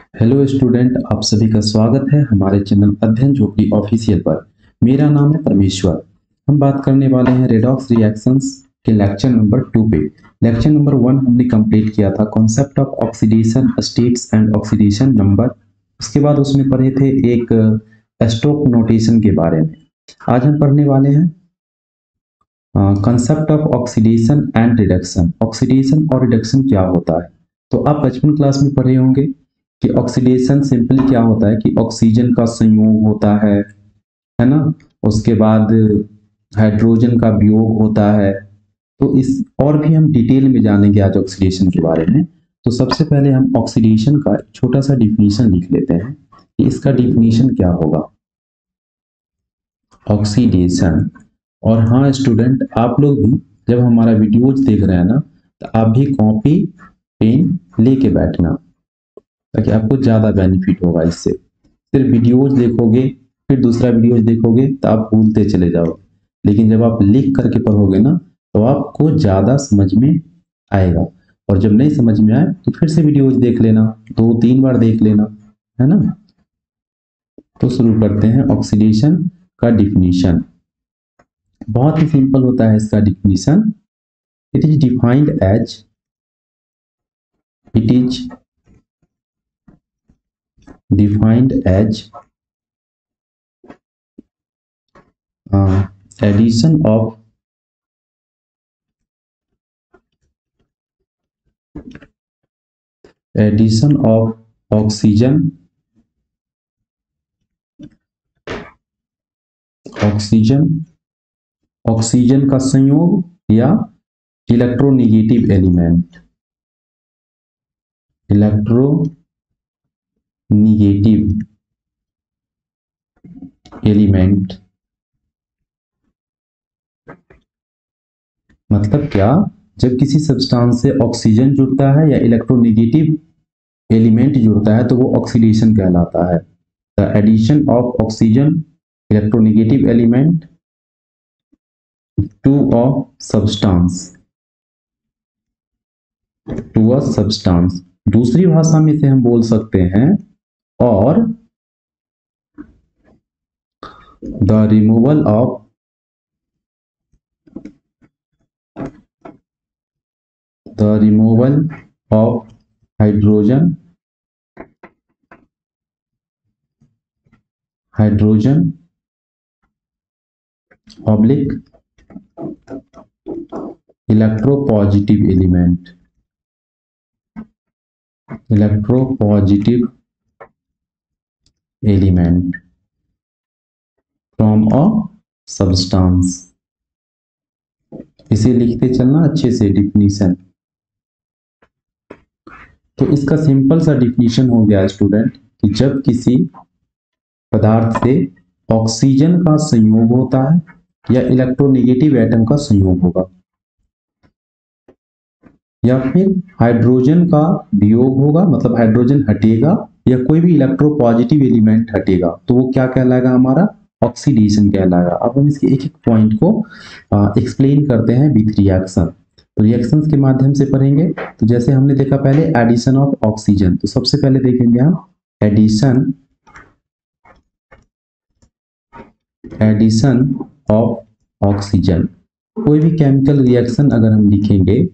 Hello student, आप सभी का स्वागत है हमारे चैनल अध्ययन झोपड़ी ऑफिशियल पर। मेरा नाम है परमेश्वर। हम बात करने वाले हैं रेडॉक्स रिएक्शंस के लेक्चर नंबर 2 पे। लेक्चर नंबर 1 हमने कंप्लीट किया था, concept of oxidation states and oxidation number. उसके बाद उसमें पढ़े थे एक स्टोक नोटेशन के बारे में। आज हम पढ़ने वाले हैं concept of oxidation and reduction. Oxidation और रिडक्शन क्या होता है? तो आप बचपन क्लास में पढ़े होंगे कि ऑक्सीडेशन सिंपली क्या होता है कि ऑक्सीजन का संयोग होता है ना। उसके बाद हाइड्रोजन का वियोग होता है। तो इस और भी हम डिटेल में जानेंगे आज ऑक्सीडेशन के बारे में। तो सबसे पहले हम ऑक्सीडेशन का छोटा सा डिफिनीशन लिख लेते हैं कि इसका डिफिनीशन क्या होगा, ऑक्सीडेशन। और हाँ स्टूडेंट, आप लोग भी जब हमारा वीडियोज देख रहे हैं ना, तो आप भी कॉपी पेन लेके बैठना, ताकि आपको ज़्यादा बेनिफिट होगा इससे। सिर्फ वीडियोज देखोगे फिर दूसरा वीडियोज देखोगे तो आप भूलते चले जाओगे, लेकिन जब आप लिख करके पढ़ोगे ना तो आपको ज़्यादा समझ में आएगा। और जब नहीं समझ में आए तो फिर से वीडियोज देख लेना, 2-3 बार देख लेना, है ना। तो शुरू करते हैं ऑक्सीडेशन का डिफिनीशन। बहुत ही सिंपल होता है इसका definition. It is defined as it is defined as addition of oxygen oxygen का संयोग या इलेक्ट्रोनेगेटिव एलिमेंट मतलब क्या, जब किसी सब्सटेंस से ऑक्सीजन जुड़ता है या इलेक्ट्रोनेगेटिव एलिमेंट जुड़ता है तो वो ऑक्सीडेशन कहलाता है। The addition of oxygen electronegative element to a substance. दूसरी भाषा में से हम बोल सकते हैं और the removal of hydrogen oblique electropositive element from a substance. इसे लिखते चलना अच्छे से डिफिनीशन। तो इसका सिंपल सा डिफिनीशन हो गया स्टूडेंट कि जब किसी पदार्थ से ऑक्सीजन का संयोग होता है या इलेक्ट्रोनेगेटिव एटम का संयोग होगा या फिर हाइड्रोजन का वियोग होगा, मतलब हाइड्रोजन हटेगा या कोई भी इलेक्ट्रोपॉजिटिव एलिमेंट हटेगा, तो वो क्या कहलाएगा, हमारा ऑक्सीडेशन कहलाएगा। अब हम इसके एक एक पॉइंट को एक्सप्लेन करते हैं विथ रिएक्शन। तो रिएक्शंस के माध्यम से पढ़ेंगे। तो जैसे हमने देखा पहले एडिशन ऑफ ऑक्सीजन, तो सबसे पहले देखेंगे हम एडिशन ऑफ ऑक्सीजन। कोई भी केमिकल रिएक्शन अगर हम लिखेंगे,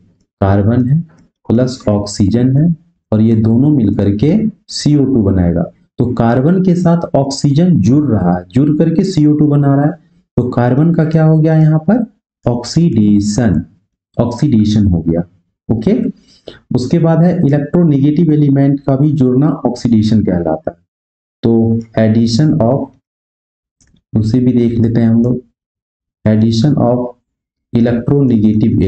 कार्बन है प्लस ऑक्सीजन है और ये दोनों मिलकर के CO2 बनाएगा। तो कार्बन के साथ ऑक्सीजन जुड़ रहा है, जुड़ करके CO2 बना रहा है, तो कार्बन का क्या हो गया यहाँ पर, ऑक्सीडेशन हो गया। ओके। उसके बाद है इलेक्ट्रोनेगेटिव एलिमेंट का भी जुड़ना ऑक्सीडेशन कहलाता है। तो एडिशन ऑफ, उसे भी देख लेते हैं हम लोग, एडिशन ऑफ इलेक्ट्रोनेगेटिव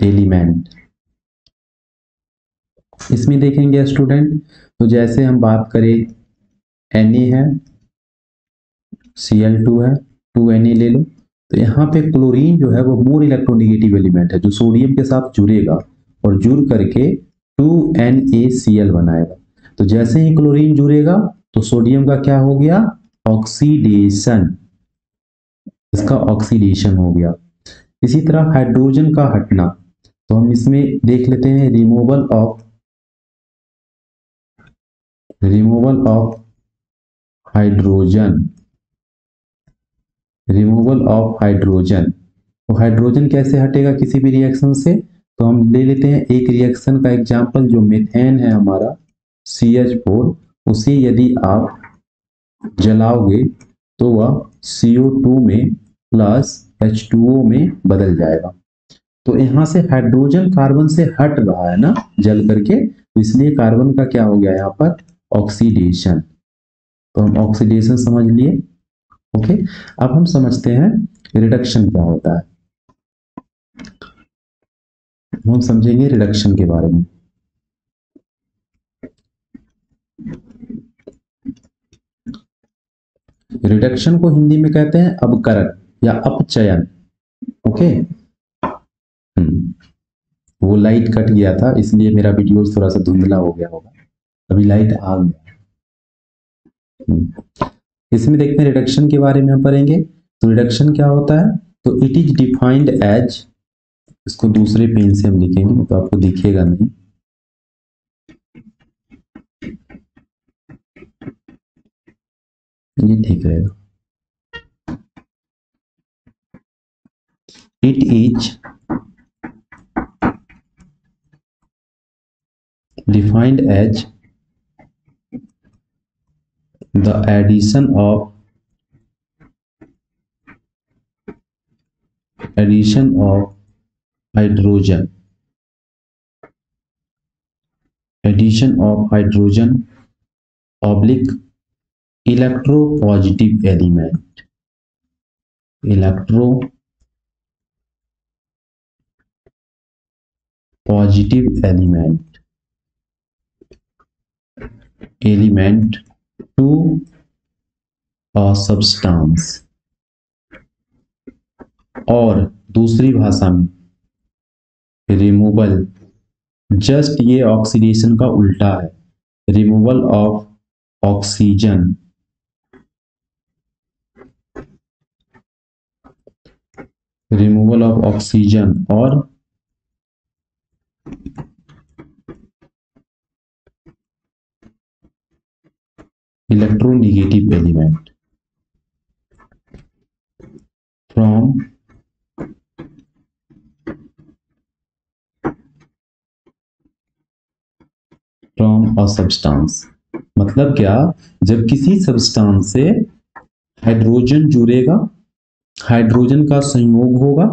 एलिमेंट। इसमें देखेंगे स्टूडेंट, तो जैसे हम बात करें Na है, Cl2 है, 2Na ले लो, तो यहाँ पे क्लोरीन जो है वो मोर इलेक्ट्रोनेगेटिव एलिमेंट है, जो सोडियम के साथ जुड़ेगा और जुड़ करके 2NaCl बनाएगा। तो जैसे ही क्लोरीन जुड़ेगा तो सोडियम का क्या हो गया, ऑक्सीडेशन, इसका ऑक्सीडेशन हो गया। इसी तरह हाइड्रोजन का हटना, तो हम इसमें देख लेते हैं removal of hydrogen. Removal of hydrogen, तो हाइड्रोजन कैसे हटेगा किसी भी रिएक्शन से? तो हम ले लेते हैं एक रिएक्शन का एग्जांपल, जो मीथेन है हमारा CH4, उसे यदि आप जलाओगे तो वह CO2 में प्लस H2O में बदल जाएगा। तो यहाँ से हाइड्रोजन कार्बन से हट रहा है ना जल करके, तो इसलिए कार्बन का क्या हो गया यहाँ पर? ऑक्सीडेशन। तो हम ऑक्सीडेशन समझ लिए। ओके, अब हम समझते हैं रिडक्शन क्या होता है। हम समझेंगे रिडक्शन के बारे में। रिडक्शन को हिंदी में कहते हैं अपकरण या अपचयन। ओके, वो लाइट कट गया था इसलिए मेरा वीडियो थोड़ा सा धुंधला हो गया होगा, अभी लाइट आ गया। इसमें देखते हैं रिडक्शन के बारे में हम पढ़ेंगे। तो रिडक्शन क्या होता है? तो इट इज डिफाइंड एज, इसको दूसरे पेन से हम लिखेंगे तो आपको दिखेगा नहीं। ये ठीक रहेगा। It is defined as the addition of hydrogen oblique electropositive element to a substance, और दूसरी भाषा में रिमूवल, जस्ट ये ऑक्सीडेशन का उल्टा है, रिमूवल ऑफ ऑक्सीजन और electronegative element from a substance. मतलब क्या? जब किसी सब्सटेंस से हाइड्रोजन जुड़ेगा, हाइड्रोजन का संयोग होगा।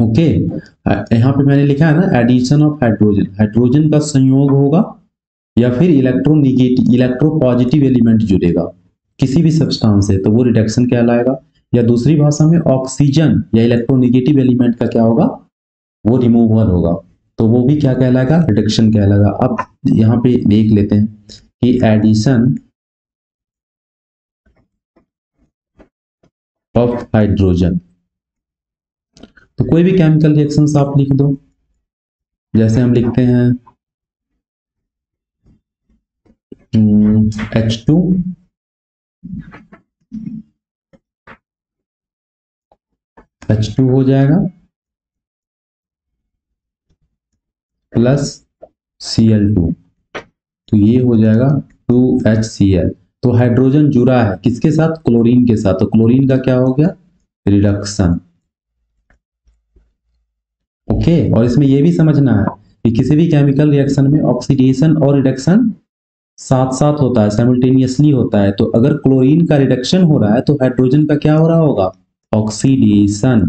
ओके, यहाँ पे मैंने लिखा है ना एडिशन ऑफ हाइड्रोजन, हाइड्रोजन का संयोग होगा, या फिर इलेक्ट्रोपॉजिटिव एलिमेंट जुड़ेगा किसी भी सब्सटेंस से, तो वो रिडक्शन कहलाएगा। या दूसरी भाषा में ऑक्सीजन या इलेक्ट्रोनेगेटिव एलिमेंट का क्या होगा? वो रिमूवल होगा, तो वो भी क्या कहलाएगा? रिडक्शन कहलाएगा। अब यहाँ पे देख लेते हैं कि एडिशन ऑफ हाइड्रोजन, तो कोई भी केमिकल रिएक्शंस आप लिख दो, जैसे हम लिखते हैं H2 हो जाएगा प्लस Cl2, तो ये हो जाएगा 2HCl। तो हाइड्रोजन जुड़ा है किसके साथ? क्लोरीन के साथ, तो क्लोरीन का क्या हो गया? रिडक्शन। ओके, और इसमें यह भी समझना है कि किसी भी केमिकल रिएक्शन में ऑक्सीडेशन और रिडक्शन साथ साथ होता है, साइमल्टेनियसली होता है। तो अगर क्लोरीन का रिडक्शन हो रहा है तो हाइड्रोजन का क्या हो रहा होगा? ऑक्सीडेशन,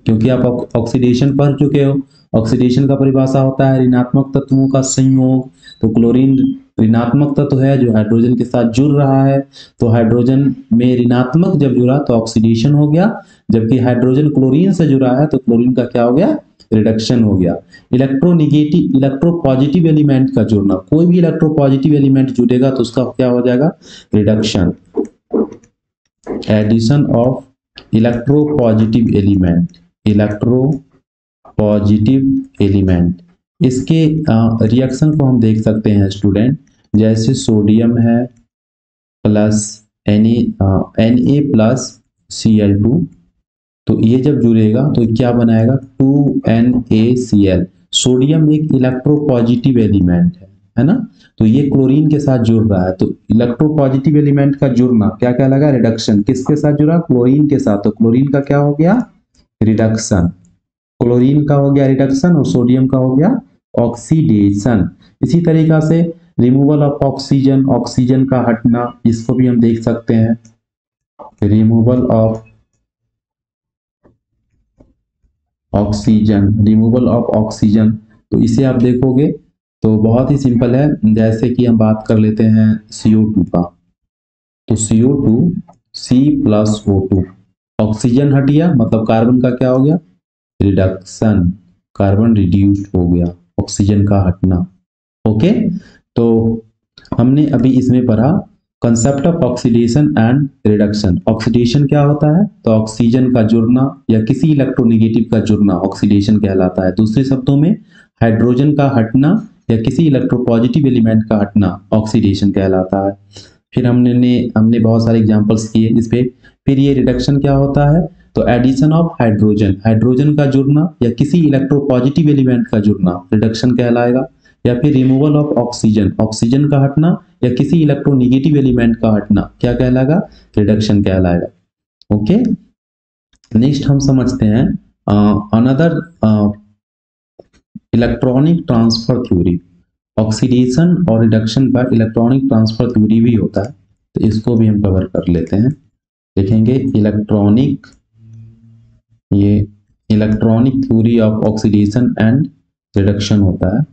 क्योंकि आप ऑक्सीडेशन पढ़ चुके हो। ऑक्सीडेशन का परिभाषा होता है ऋणात्मक तत्वों का संयोग। तो क्लोरीन ऋणात्मक तत्व है जो हाइड्रोजन के साथ जुड़ रहा है, तो हाइड्रोजन में ऋणात्मक जब जुड़ा तो ऑक्सीडेशन हो गया, जबकि हाइड्रोजन क्लोरीन से जुड़ा है तो क्लोरीन का क्या हो गया? रिडक्शन हो गया। इलेक्ट्रोनेगेटिव इलेक्ट्रोपॉजिटिव एलिमेंट का जुड़ना, कोई भी इलेक्ट्रोपॉजिटिव एलिमेंट जुड़ेगा तो उसका क्या हो जाएगा? Reduction. Addition of electropositive element, इसके रिएक्शन को हम देख सकते हैं स्टूडेंट, जैसे सोडियम है प्लस Na प्लस Cl2, तो ये जब जुड़ेगा तो क्या बनाएगा 2NaCl। सोडियम एक इलेक्ट्रोपॉजिटिव एलिमेंट है ना। तो ये क्लोरीन के साथ जुड़ रहा है, तो इलेक्ट्रोपॉजिटिव एलिमेंट का जुड़ना क्या कहलाएगा, रिडक्शन। किसके साथ जुड़ा, क्लोरीन के साथ, तो क्लोरीन का क्या हो गया, रिडक्शन। क्लोरीन का हो गया रिडक्शन और सोडियम का हो गया ऑक्सीडेशन। इसी तरीका से रिमूवल ऑफ ऑक्सीजन, ऑक्सीजन का हटना, इसको भी हम देख सकते हैं, removal of oxygen, removal of oxygen. तो इसे आप देखोगे तो बहुत ही सिंपल है। जैसे कि हम बात कर लेते हैं CO2 का, तो CO2 C+O2, ऑक्सीजन हट गया मतलब कार्बन का क्या हो गया, रिडक्शन, कार्बन रिड्यूस्ड हो गया, ऑक्सीजन का हटना। ओके, तो हमने अभी इसमें पढ़ा concept of oxidation and reduction. Oxidation क्या होता है, तो ऑक्सीजन का जुड़ना या किसी इलेक्ट्रोनेगेटिव का जुड़ना ऑक्सीडेशन कहलाता है। दूसरे शब्दों में हाइड्रोजन का हटना या किसी इलेक्ट्रोपॉजिटिव एलिमेंट का हटना ऑक्सीडेशन कहलाता है। फिर हमने बहुत सारे एग्जांपल्स किए इस पे। फिर ये रिडक्शन क्या होता है, तो एडिशन ऑफ हाइड्रोजन, हाइड्रोजन का जुड़ना या किसी इलेक्ट्रोपॉजिटिव एलिमेंट का जुड़ना रिडक्शन कहलाएगा। या फिर रिमूवल ऑफ ऑक्सीजन, ऑक्सीजन का हटना या किसी इलेक्ट्रोनेगेटिव एलिमेंट का हटना क्या कहलाएगा, रिडक्शन कहलाएगा। ओके, नेक्स्ट हम समझते हैं another electronic transfer theory. Oxidation और रिडक्शन का इलेक्ट्रॉनिक ट्रांसफर थ्योरी भी होता है, तो इसको भी हम कवर कर लेते हैं। देखेंगे इलेक्ट्रॉनिक, ये electronic theory of oxidation and reduction होता है।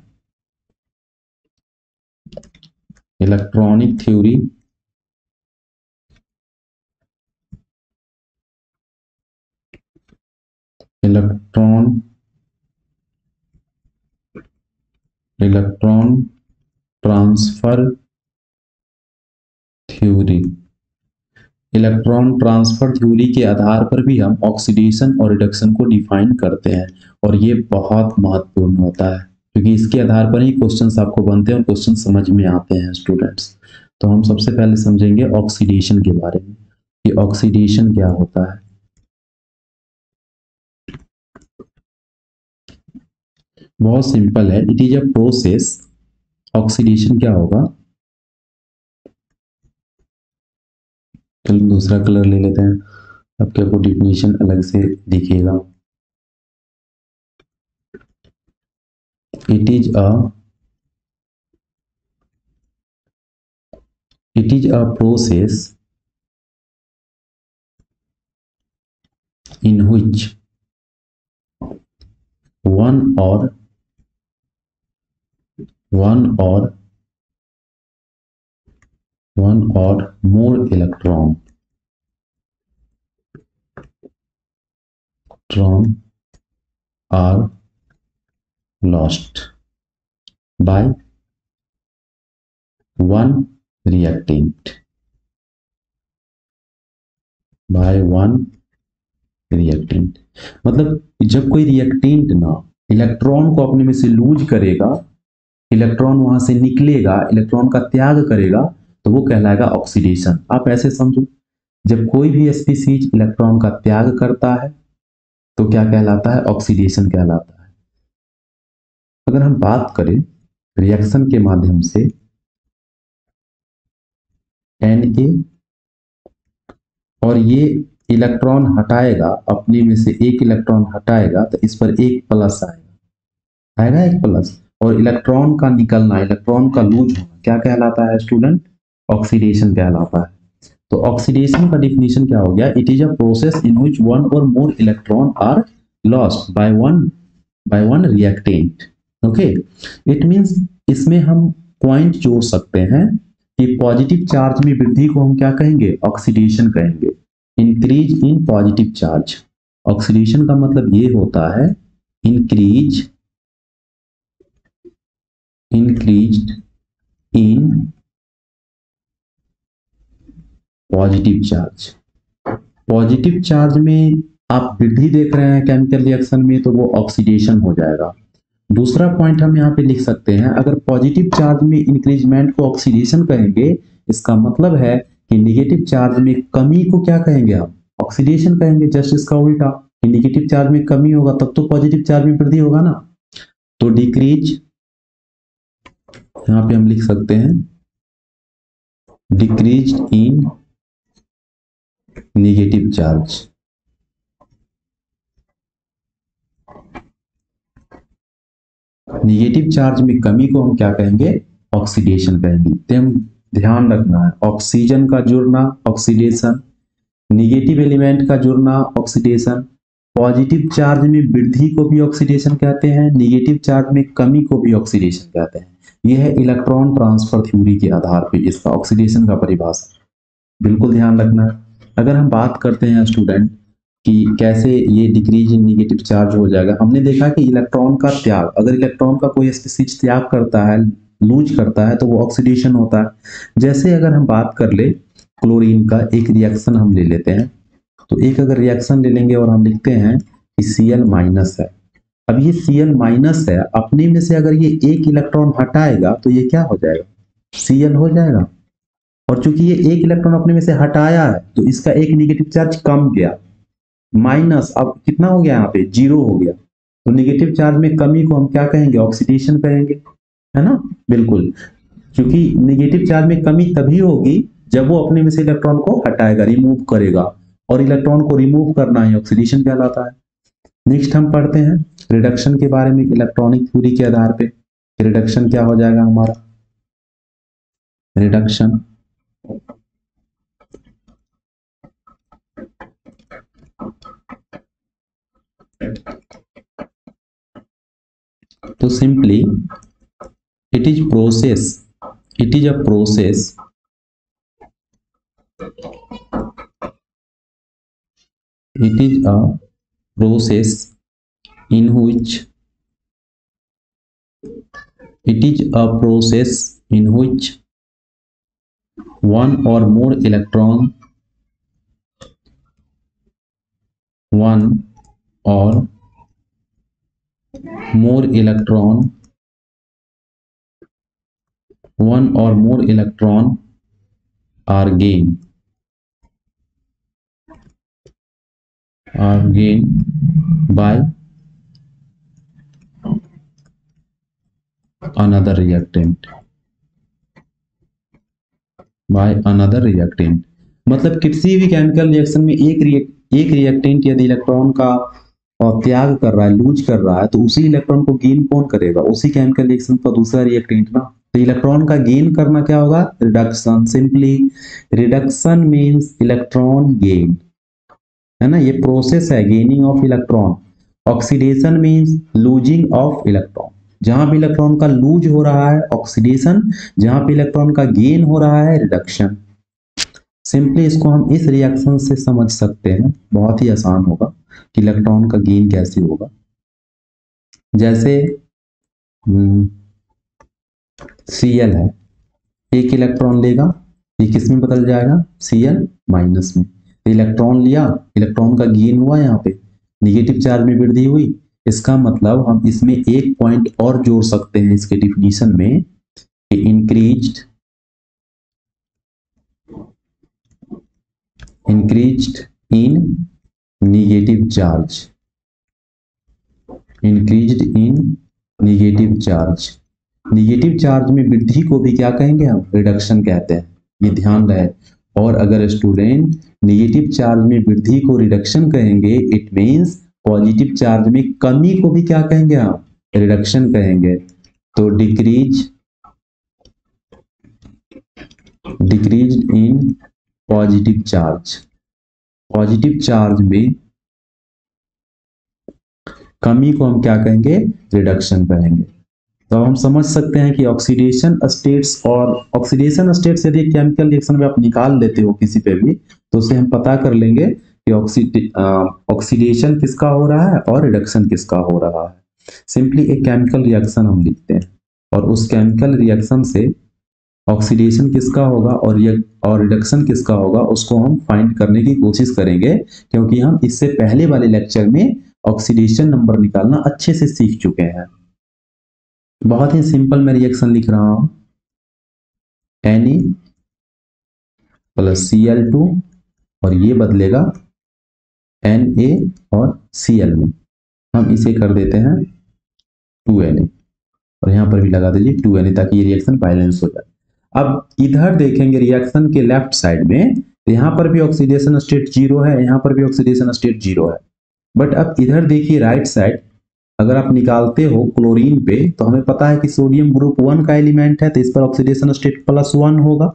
Electronic theory electron transfer theory. Electron transfer theory के आधार पर भी हम ऑक्सीडेशन और रिडक्शन को डिफाइन करते हैं, और ये बहुत महत्वपूर्ण होता है क्योंकि इसके आधार पर ही क्वेश्चंस आपको बनते हैं और क्वेश्चन समझ में आते हैं स्टूडेंट्स। तो हम सबसे पहले समझेंगे ऑक्सीडेशन के बारे में कि ऑक्सीडेशन क्या होता है। बहुत सिंपल है, it is a process. Oxidation क्या होगा, चलो दूसरा कलर ले लेते हैं, आपके आपको डिफिनेशन अलग से दिखेगा। It is a process in which one or more electron are lost by one reactant, मतलब जब कोई रिएक्टेंट ना इलेक्ट्रॉन को अपने में से लूज करेगा, इलेक्ट्रॉन वहां से निकलेगा, इलेक्ट्रॉन का त्याग करेगा, तो वो कहलाएगा ऑक्सीडेशन। आप ऐसे समझो, जब कोई भी स्पीसीज इलेक्ट्रॉन का त्याग करता है तो क्या कहलाता है, ऑक्सीडेशन कहलाता है। अगर हम बात करें रिएक्शन के माध्यम से Na, और ये इलेक्ट्रॉन हटाएगा, अपने में से एक इलेक्ट्रॉन हटाएगा तो इस पर एक प्लस आएगा एक प्लस, और इलेक्ट्रॉन का निकलना, इलेक्ट्रॉन का लूज होना क्या कहलाता है स्टूडेंट, ऑक्सीडेशन कहलाता है। तो ऑक्सीडेशन का डिफिनेशन क्या हो गया, it is a process in which one or more electron are lost by one reactant. Okay, it means इसमें हम पॉइंट जोड़ सकते हैं कि पॉजिटिव चार्ज में वृद्धि को हम क्या कहेंगे, ऑक्सीडेशन कहेंगे, increase in positive charge. Oxidation का मतलब ये होता है increase in positive charge. Positive charge में आप वृद्धि देख रहे हैं केमिकल रिएक्शन में, तो वो ऑक्सीडेशन हो जाएगा। दूसरा पॉइंट हम यहाँ पे लिख सकते हैं, अगर पॉजिटिव चार्ज में इंक्रीजमेंट को ऑक्सीडेशन कहेंगे, इसका मतलब है कि नेगेटिव चार्ज में कमी को क्या कहेंगे, हम ऑक्सीडेशन कहेंगे, जस्ट इसका उल्टा। नेगेटिव चार्ज में कमी होगा तब तो पॉजिटिव चार्ज में वृद्धि होगा ना। तो डिक्रीज, यहां पे हम लिख सकते हैं decrease in negative charge. Negative charge में कमी को हम क्या कहेंगे, ऑक्सीडेशन कहेंगे। तो हम ध्यान रखना है, ऑक्सीजन का जुड़ना ऑक्सीडेशन, नेगेटिव एलिमेंट का जुड़ना ऑक्सीडेशन, पॉजिटिव चार्ज में वृद्धि को भी ऑक्सीडेशन कहते हैं, नेगेटिव चार्ज में कमी को भी ऑक्सीडेशन कहते हैं। यह है इलेक्ट्रॉन ट्रांसफर थ्योरी के आधार पर इसका ऑक्सीडेशन का परिभाषा, बिल्कुल ध्यान रखना है। अगर हम बात करते हैं स्टूडेंट कि कैसे ये डिक्रीज इन नेगेटिव चार्ज हो जाएगा, हमने देखा कि इलेक्ट्रॉन का त्याग, अगर इलेक्ट्रॉन का कोई स्पीशीज त्याग करता है, लूज करता है, तो वो ऑक्सीडेशन होता है। जैसे अगर हम बात कर ले क्लोरीन का एक रिएक्शन हम ले लेते हैं, तो एक अगर रिएक्शन ले लेंगे और हम लिखते हैं कि Cl माइनस है। अब ये Cl माइनस है, अपने में से अगर ये एक इलेक्ट्रॉन हटाएगा तो ये क्या हो जाएगा, Cl हो जाएगा। और चूंकि ये एक इलेक्ट्रॉन अपने में से हटाया है तो इसका एक नेगेटिव चार्ज कम गया, माइनस अब कितना हो गया, यहाँ पे 0 हो गया। तो नेगेटिव चार्ज में कमी को हम क्या कहेंगे, ऑक्सीडेशन कहेंगे, है ना, बिल्कुल। क्योंकि नेगेटिव चार्ज में कमी तभी होगी जब वो अपने में से इलेक्ट्रॉन को हटाएगा, रिमूव करेगा, और इलेक्ट्रॉन को रिमूव करना ही ऑक्सीडेशन कहलाता है। नेक्स्ट हम पढ़ते हैं रिडक्शन के बारे में, इलेक्ट्रॉनिक थ्योरी के आधार पे रिडक्शन क्या हो जाएगा हमारा, रिडक्शन तो simply it is a process in which one or more electron are gained by another reactant, मतलब किसी भी केमिकल रिएक्शन में एक रिएक्टेंट यदि इलेक्ट्रॉन का त्याग कर रहा है, लूज कर रहा है, तो उसी इलेक्ट्रॉन को गेन कौन करेगा, उसी केमिकल रिएक्शन का दूसरा रिएक्टेंट ना। तो इलेक्ट्रॉन का गेन करना क्या होगा, reduction. Simply reduction means electron gain, है ना, ये प्रोसेस है gaining of electron. Oxidation means losing of electron, जहां भी इलेक्ट्रॉन का लूज हो रहा है ऑक्सीडेशन, जहां पे इलेक्ट्रॉन का गेन हो रहा है रिडक्शन। सिंपली इसको हम इस रिएक्शन से समझ सकते हैं, बहुत ही आसान होगा कि इलेक्ट्रॉन का गेन कैसे होगा। जैसे Cl है, एक इलेक्ट्रॉन लेगा, ये किस में बदल जाएगा, Cl माइनस में। इलेक्ट्रॉन लिया, इलेक्ट्रॉन का गेन हुआ, यहाँ पे नेगेटिव चार्ज में वृद्धि हुई। इसका मतलब हम इसमें एक पॉइंट और जोड़ सकते हैं इसके डिफिनीशन में, इंक्रीज्ड इन नेगेटिव चार्ज, इंक्रीज्ड इन नेगेटिव चार्ज। नेगेटिव चार्ज में वृद्धि को भी क्या कहेंगे हम, रिडक्शन कहते हैं, ये ध्यान रहे। और अगर स्टूडेंट नेगेटिव चार्ज में वृद्धि को रिडक्शन कहेंगे, इट मींस पॉजिटिव चार्ज में कमी को भी क्या कहेंगे हम, रिडक्शन कहेंगे। तो decrease in positive charge, positive charge में कमी को हम क्या कहेंगे, रिडक्शन कहेंगे। तो हम समझ सकते हैं कि ऑक्सीडेशन स्टेट्स, और ऑक्सीडेशन स्टेट्स यदि केमिकल रिएक्शन में आप निकाल लेते हो किसी पे भी, तो उसे हम पता कर लेंगे कि ऑक्सीडेशन किसका हो रहा है और रिडक्शन किसका हो रहा है। सिंपली एक केमिकल रिएक्शन हम लिखते हैं और उस केमिकल रिएक्शन से ऑक्सीडेशन किसका होगा और रिडक्शन किसका होगा उसको हम फाइंड करने की कोशिश करेंगे, क्योंकि हम इससे पहले वाले लेक्चर में ऑक्सीडेशन नंबर निकालना अच्छे से सीख चुके हैं। बहुत ही सिंपल मैं रिएक्शन लिख रहा हूं, Na प्लस Cl2 और ये बदलेगा Na और Cl में हम इसे कर देते हैं 2Na, और यहाँ पर भी लगा दीजिए 2Na ताकि ये रिएक्शन बैलेंस हो जाए। अब इधर देखेंगे रिएक्शन के लेफ्ट साइड में, तो यहाँ पर भी ऑक्सीडेशन स्टेट 0 है, यहाँ पर भी ऑक्सीडेशन स्टेट 0 है। बट अब इधर देखिए राइट साइड, अगर आप निकालते हो क्लोरीन पे तो हमें पता है कि सोडियम ग्रुप 1 का एलिमेंट है, तो इस पर ऑक्सीडेशन स्टेट +1 होगा।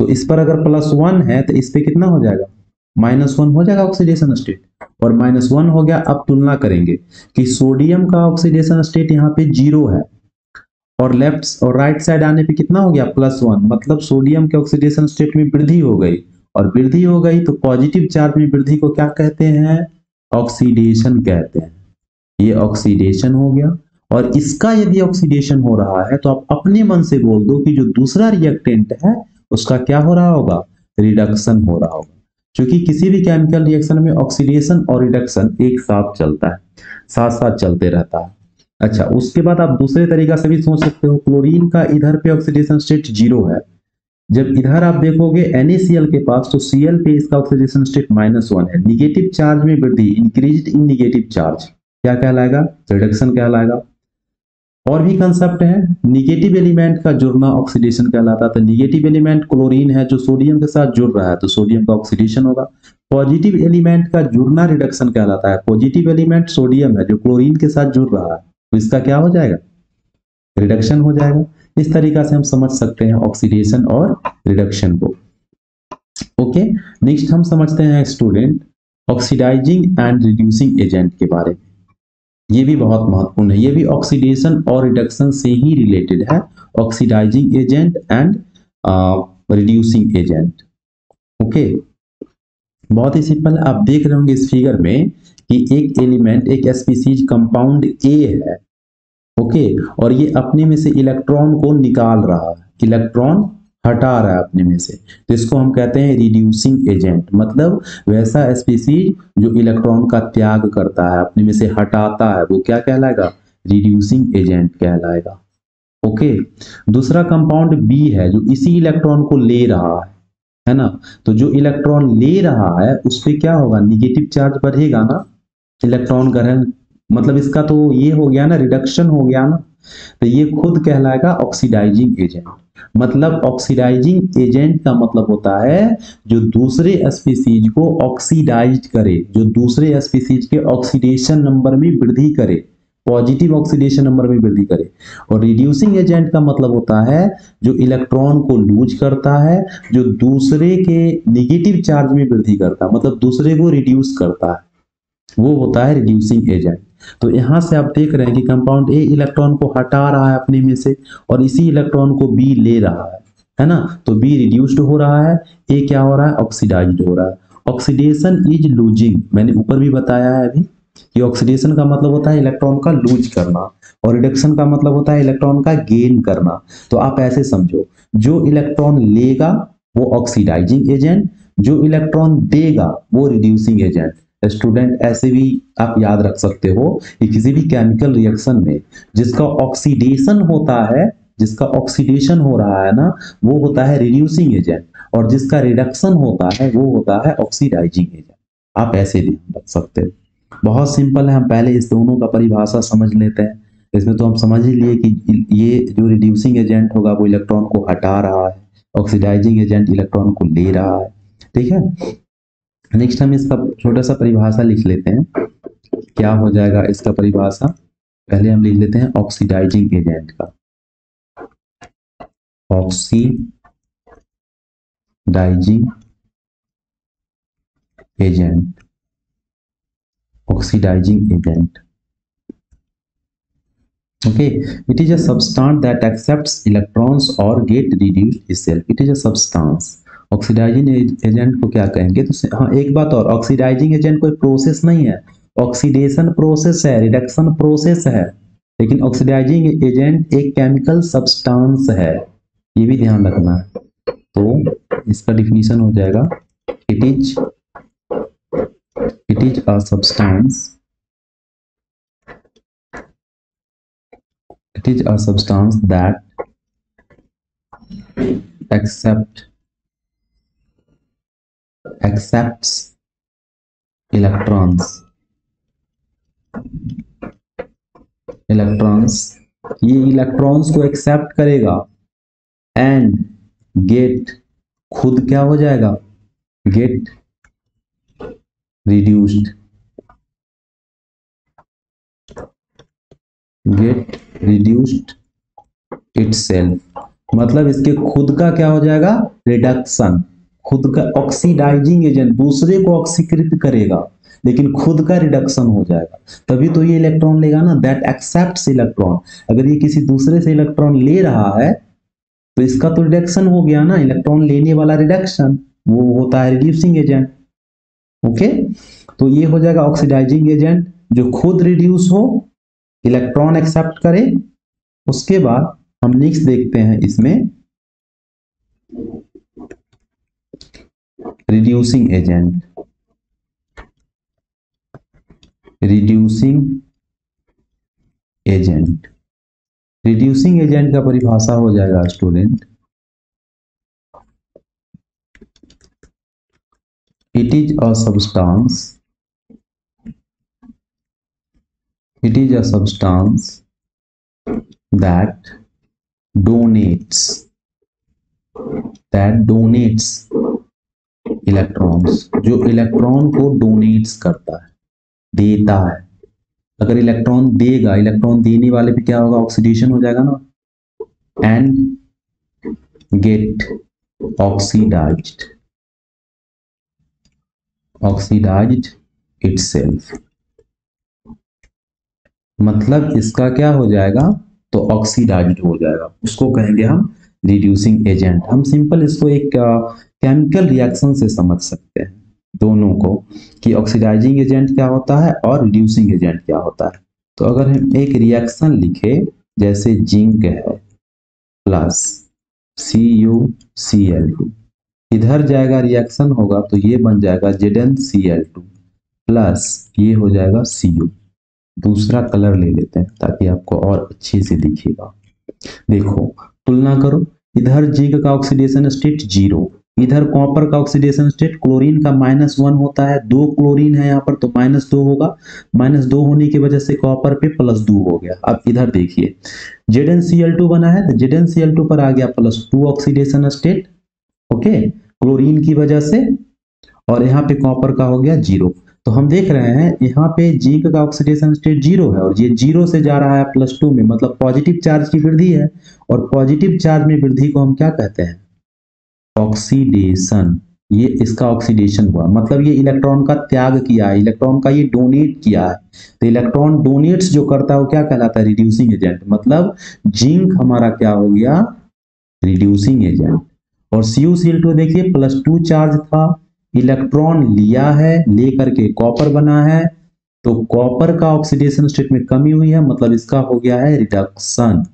तो इस पर अगर +1 है तो इस पे कितना हो जाएगा, -1 हो जाएगा ऑक्सीडेशन स्टेट, और -1 हो गया। अब तुलना करेंगे कि सोडियम का ऑक्सीडेशन स्टेट यहाँ पे 0 है, और लेफ्ट और राइट साइड आने पे कितना हो गया, +1, मतलब सोडियम के ऑक्सीडेशन स्टेट में वृद्धि हो गई। और वृद्धि हो गई तो पॉजिटिव चार्ज में वृद्धि को क्या कहते हैं, ऑक्सीडेशन कहते हैं। ये ऑक्सीडेशन हो गया। और इसका यदि ऑक्सीडेशन हो रहा है तो आप अपने मन से बोल दो कि जो दूसरा रिएक्टेंट है उसका क्या हो रहा होगा, रिडक्शन हो रहा होगा। क्योंकि किसी भी केमिकल रिएक्शन में ऑक्सीडेशन और रिडक्शन एक साथ चलता है, साथ साथ चलते रहता है। अच्छा, उसके बाद आप दूसरे तरीका से भी सोच सकते हो, क्लोरीन का इधर पे ऑक्सीडेशन स्टेट 0 है, जब इधर आप देखोगे NaCl के पास, तो Cl पे इसका ऑक्सीडेशन स्टेट -1 है। निगेटिव चार्ज में वृद्धि, इंक्रीज्ड इन निगेटिव चार्ज, क्या कहलाएगा, रिडक्शन कहलाएगा। और भी कंसेप्ट है, निगेटिव एलिमेंट का जुड़ना ऑक्सीडेशन कहलाता है। तो निगेटिव एलिमेंट क्लोरीन है जो सोडियम के साथ जुड़ रहा है, तो सोडियम का ऑक्सीडेशन होगा। पॉजिटिव एलिमेंट का जुड़ना रिडक्शन कहलाता है। पॉजिटिव एलिमेंट सोडियम है जो क्लोरीन के साथ जुड़ रहा है, तो इसका क्या हो जाएगा, रिडक्शन हो जाएगा। इस तरीका से हम समझ सकते हैं ऑक्सीडेशन और रिडक्शन को। ओके, नेक्स्ट हम समझते हैं student oxidising and reducing agent के बारे में। ये भी बहुत महत्वपूर्ण है, ये भी ऑक्सीडेशन और रिडक्शन से ही रिलेटेड है, oxidising agent and reducing agent. Okay, बहुत ही सिंपल, आप देख रहे होंगे इस फिगर में कि एक एलिमेंट, एक स्पीसीज कंपाउंड ए है, ओके, और ये अपने में से इलेक्ट्रॉन को निकाल रहा है, इलेक्ट्रॉन हटा रहा है अपने में से, तो इसको हम कहते हैं रिड्यूसिंग एजेंट। मतलब वैसा स्पीसीज जो इलेक्ट्रॉन का त्याग करता है, अपने में से हटाता है, वो क्या कहलाएगा, रिड्यूसिंग एजेंट कहलाएगा। ओके, दूसरा कंपाउंड बी है जो इसी इलेक्ट्रॉन को ले रहा है ना, तो जो इलेक्ट्रॉन ले रहा है उस पर क्या होगा, निगेटिव चार्ज बढ़ेगा ना, इलेक्ट्रॉन ग्रहण, मतलब इसका तो ये हो गया ना, रिडक्शन हो गया ना, तो ये खुद कहलाएगा ऑक्सीडाइजिंग एजेंट। मतलब ऑक्सीडाइजिंग एजेंट का मतलब होता है जो दूसरे स्पीसीज को ऑक्सीडाइज करे, जो दूसरे स्पीसीज के ऑक्सीडेशन नंबर में वृद्धि करे, पॉजिटिव ऑक्सीडेशन नंबर में वृद्धि करे। और रिड्यूसिंग एजेंट का मतलब होता है जो इलेक्ट्रॉन को लूज करता है, जो दूसरे के निगेटिव चार्ज में वृद्धि करता है, मतलब दूसरे को रिड्यूस करता है, वो होता है रिड्यूसिंग एजेंट। तो यहां से आप देख रहे हैं कि कंपाउंड ए इलेक्ट्रॉन को हटा रहा है अपने में से, और इसी इलेक्ट्रॉन को बी ले रहा है ना, तो बी रिड्यूस्ड हो रहा है, ए क्या हो रहा है, ऑक्सीडाइज्ड हो रहा है। ऑक्सीडेशन इज लूजिंग, मैंने ऊपर भी बताया है अभी कि ऑक्सीडेशन का मतलब होता है इलेक्ट्रॉन का लूज करना, और रिडक्शन का मतलब होता है इलेक्ट्रॉन का गेन करना। तो आप ऐसे समझो, जो इलेक्ट्रॉन लेगा वो ऑक्सीडाइजिंग एजेंट, जो इलेक्ट्रॉन देगा वो रिड्यूसिंग एजेंट। स्टूडेंट ऐसे भी आप याद रख सकते हो कि किसी भी केमिकल रिएक्शन में जिसका ऑक्सीडेशन होता है, जिसका ऑक्सीडेशन हो रहा है ना, वो होता है रिड्यूसिंग एजेंट, और जिसका रिडक्शन होता है वो होता है ऑक्सीडाइजिंग एजेंट। आप ऐसे भी रख सकते हो, बहुत सिंपल है। हम पहले इस दोनों का परिभाषा समझ लेते हैं। इसमें तो हम समझ ही लिए कि ये जो रिड्यूसिंग एजेंट होगा वो इलेक्ट्रॉन को हटा रहा है, ऑक्सीडाइजिंग एजेंट इलेक्ट्रॉन को ले रहा है, ठीक है। नेक्स्ट हम इसका छोटा सा परिभाषा लिख लेते हैं, क्या हो जाएगा इसका परिभाषा, पहले हम लिख लेते हैं ऑक्सीडाइजिंग एजेंट का, oxidising agent, oxidising agent, okay, it is a substance that accepts electrons or get reduced itself, it is a substance। Oxidising agent को क्या कहेंगे, तो हाँ एक बात और, ऑक्सीडाइजिंग एजेंट कोई प्रोसेस नहीं है, ऑक्सीडेशन प्रोसेस है, रिडक्शन प्रोसेस है, लेकिन ऑक्सीडाइजिंग एजेंट एक केमिकल सब्सटेंस है, ये भी ध्यान रखना है। तो इसका डिफिनीशन हो जाएगा, it is a substance, it is a substance that accepts electrons, ये इलेक्ट्रॉन्स को एक्सेप्ट करेगा एंड गेट, खुद क्या हो जाएगा, गेट रिड्यूस्ड, इटसेल्फ, मतलब इसके खुद का क्या हो जाएगा, रिडक्शन, खुद का ऑक्सीडाइजिंग एजेंट दूसरे को ऑक्सीकृत करेगा लेकिन खुद का रिडक्शन हो जाएगा, तभी तो ये इलेक्ट्रॉन लेगा ना, दैट एक्सेप्ट्स इलेक्ट्रॉन। अगर ये किसी दूसरे से इलेक्ट्रॉन ले रहा है तो इसका तो रिडक्शन हो गया ना, इलेक्ट्रॉन लेने वाला रिडक्शन, वो होता है रिड्यूसिंग एजेंट। ओके, तो ये हो जाएगा ऑक्सीडाइजिंग एजेंट जो खुद रिड्यूस हो, इलेक्ट्रॉन एक्सेप्ट करे। उसके बाद हम नेक्स्ट देखते हैं इसमें रिड्यूसिंग एजेंट। रिड्यूसिंग एजेंट का परिभाषा हो जाएगा student, it is a substance that donates electrons, जो इलेक्ट्रॉन को डोनेट्स करता है, देता है। अगर इलेक्ट्रॉन देगा, इलेक्ट्रॉन देने वाले पे क्या होगा, ऑक्सीडेशन हो जाएगा ना, एंड गेट ऑक्सीडाइज्ड इटसेल्फ, मतलब इसका क्या हो जाएगा, तो ऑक्सीडाइज्ड हो जाएगा, उसको कहेंगे हम रिड्यूसिंग एजेंट। हम सिंपल इसको एक केमिकल रिएक्शन से समझ सकते हैं दोनों को, कि ऑक्सीडाइजिंग एजेंट क्या होता है और रिड्यूसिंग एजेंट क्या होता है। तो अगर हम एक रिएक्शन लिखे, जैसे जिंक है प्लस CuCl2, इधर जाएगा रिएक्शन होगा तो ये बन जाएगा ZnCl2 प्लस ये हो जाएगा Cu। दूसरा कलर ले लेते हैं ताकि आपको और अच्छे से दिखेगा। देखो तुलना करो, इधर जिंक का ऑक्सीडेशन स्टेट 0, इधर कॉपर का ऑक्सीडेशन स्टेट, क्लोरीन का -1 होता है, 2 क्लोरीन है यहाँ पर तो -2 होगा, -2 होने की वजह से कॉपर पे +2 हो गया। अब इधर देखिए ZnCl2 बना है तो ZnCl2 पर आ गया +2 ऑक्सीडेशन स्टेट, ओके, क्लोरीन की वजह से, और यहाँ पे कॉपर का हो गया 0। तो हम देख रहे हैं यहाँ पे जिंक का ऑक्सीडेशन स्टेट 0 है और ये 0 से जा रहा है +2 में, मतलब पॉजिटिव चार्ज की वृद्धि है, और पॉजिटिव चार्ज में वृद्धि को हम क्या कहते हैं, ऑक्सीडेशन। ये इसका ऑक्सीडेशन हुआ, मतलब ये इलेक्ट्रॉन का त्याग किया है, इलेक्ट्रॉन का ये डोनेट किया है। तो इलेक्ट्रॉन डोनेट्स जो करता है वो क्या कहलाता है, रिड्यूसिंग एजेंट। मतलब जिंक हमारा क्या हो गया, रिड्यूसिंग एजेंट। और CuCl2 देखिए +2 चार्ज था, इलेक्ट्रॉन लिया है, लेकर के कॉपर बना है, तो कॉपर का ऑक्सीडेशन स्टेट में कमी हुई है, मतलब इसका हो गया है रिडक्शन।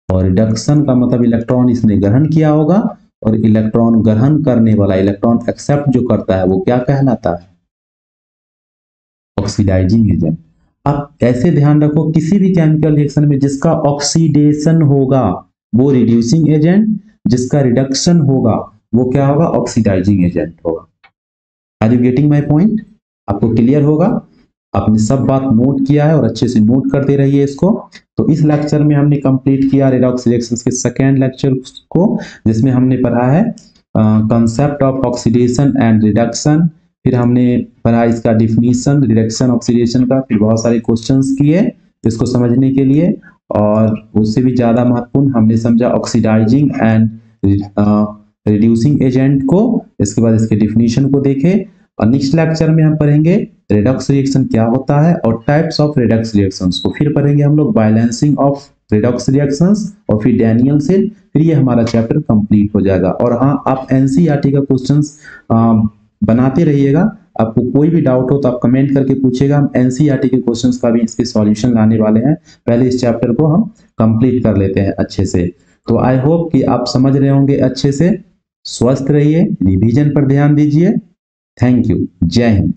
और रिडक्शन का मतलब इलेक्ट्रॉन इसने ग्रहण किया होगा, और इलेक्ट्रॉन ग्रहण करने वाला, इलेक्ट्रॉन एक्सेप्ट जो करता है वो क्या कहलाता है, ऑक्सीडाइजिंग एजेंट। अब ऐसे ध्यान रखो, किसी भी केमिकल रिएक्शन में जिसका ऑक्सीडेशन होगा वो रिड्यूसिंग एजेंट, जिसका रिडक्शन होगा वो क्या होगा, ऑक्सीडाइजिंग एजेंट होगा। Are you getting my point? आपको क्लियर होगा, आपने सब बात नोट किया है और अच्छे से नोट करते रहिए इसको। तो इस लेक्चर में हमने कंप्लीट किया रेडॉक्स रिएक्शंस के सेकेंड लेक्चर को, जिसमें हमने पढ़ा है concept of oxidation and reduction, फिर हमने पढ़ा इसका डिफिनीशन रिडक्शन ऑक्सीडेशन का, फिर बहुत सारे क्वेश्चंस किए इसको समझने के लिए, और उससे भी ज्यादा महत्वपूर्ण हमने समझा ऑक्सीडाइजिंग एंड रिड्यूसिंग एजेंट को। इसके बाद इसके डिफिनीशन को देखे, और नेक्स्ट लेक्चर में हम पढ़ेंगे रेडॉक्स रिएक्शन क्या होता है और टाइप्स ऑफ रेडॉक्स रिएक्शंस को, फिर पढ़ेंगे हम लोग बैलेंसिंग ऑफ रेडॉक्स रिएक्शंस, और फिर डैनियल सेल, फिर ये हमारा चैप्टर कंप्लीट हो जाएगा। और हाँ, आप एनसीईआरटी का क्वेश्चंस बनाते रहिएगा, आपको कोई भी डाउट हो तो आप कमेंट करके पूछेगा, हम एनसीईआरटी के क्वेश्चंस का भी इसके सॉल्यूशन लाने वाले हैं। पहले इस चैप्टर को हम कंप्लीट कर लेते हैं अच्छे से। तो आई होप कि आप समझ रहे होंगे अच्छे से। स्वस्थ रहिए, रिवीजन पर ध्यान दीजिए। थैंक यू, जय हिंद।